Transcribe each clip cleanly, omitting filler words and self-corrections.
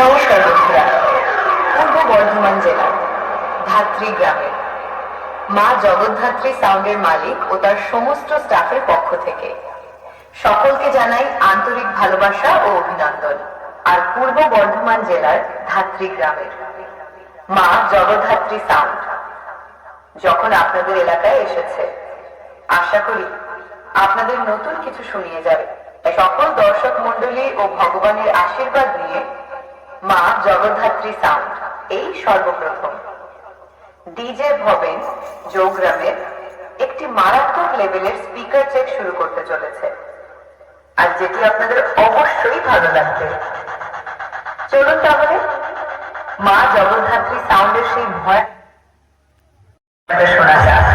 নমস্কার বন্ধুরা, পূর্ব বর্ধমান জেলার ধাত্রী গ্রামে মা জগদ্ধাত্রী সাউন্ডের মালিক ও তার সমস্ত স্টাফের পক্ষ থেকে সকলকে জানাই আন্তরিক ভালোবাসা ও অভিনন্দন। আর পূর্ব বর্ধমান জেলার ধাত্রী গ্রামের মা জগদ্ধাত্রী সাউন্ড যখন আপনাদের এলাকায় এসেছে, আশা করি আপনাদের নতুন কিছু শুনিয়ে যাবে। সকল দর্শক মন্ডলী ও ভগবানের আশীর্বাদ নিয়ে মা জগদ্ধাত্রী সাউন্ড এই সর্বপ্রথম ডিজে ভবেন যোগগ্রামের একটি মারাত্মক লেভেলের স্পিকার চেক শুরু করতে চলেছে, আর যেটি আপনাদের অবশ্যই ভালো লাগবে। চলুন তাহলে মা জগদ্ধাত্রী সাউন্ডের সেই ভয় শোনা যাক।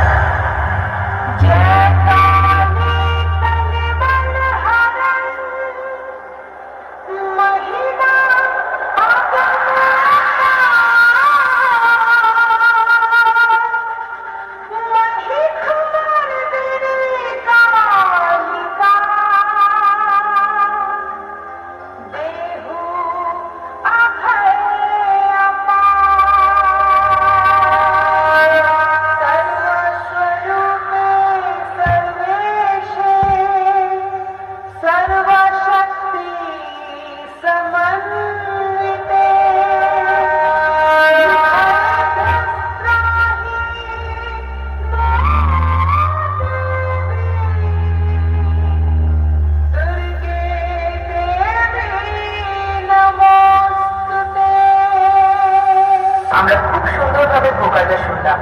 আমরা খুব সুন্দরভাবে ভোকালটা শুনলাম,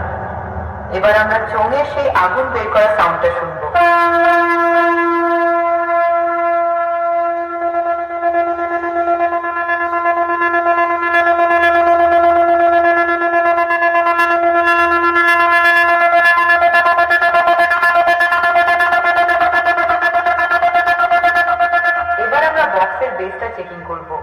এবার আমরা চোঙের সেই আগুন বের করা সাউন্ডটা শুনবো। এবার আমরা বক্সের বেসটা চেকিং করবো।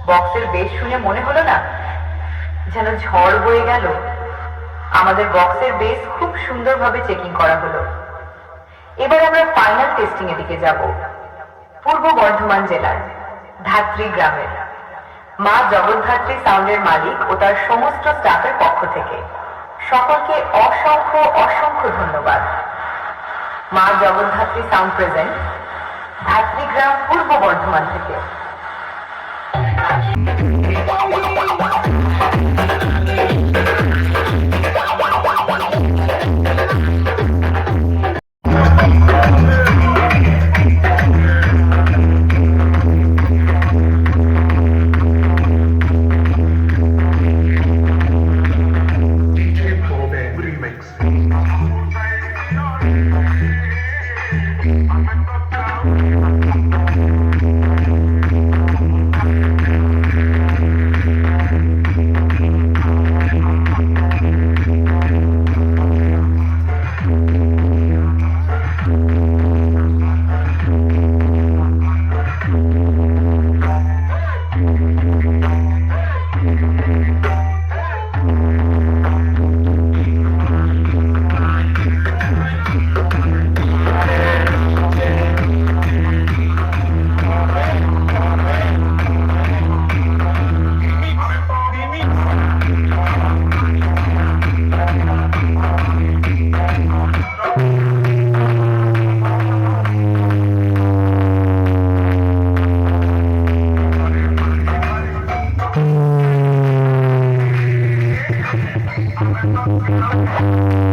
বক্সের বেস শুনে মনে হলো না যেন ঝড় বয়ে গেল? আমাদের বক্সের বেস খুব সুন্দরভাবে চেকিং করা হলো। এবার আমরা ফাইনাল টেস্টিং এর দিকে যাব। পূর্ব বর্ধমান জেলার ধাত্রী গ্রামের মা জগদ্ধাত্রী সাউন্ডের মালিক ও তার সমস্ত স্টাফের পক্ষ থেকে সকলকে অসংখ্য অসংখ্য ধন্যবাদ। মা জগদ্ধাত্রী সাউন্ড প্রেজেন্ট ধাত্রী গ্রাম, পূর্ব বর্ধমান থেকে। Thank you.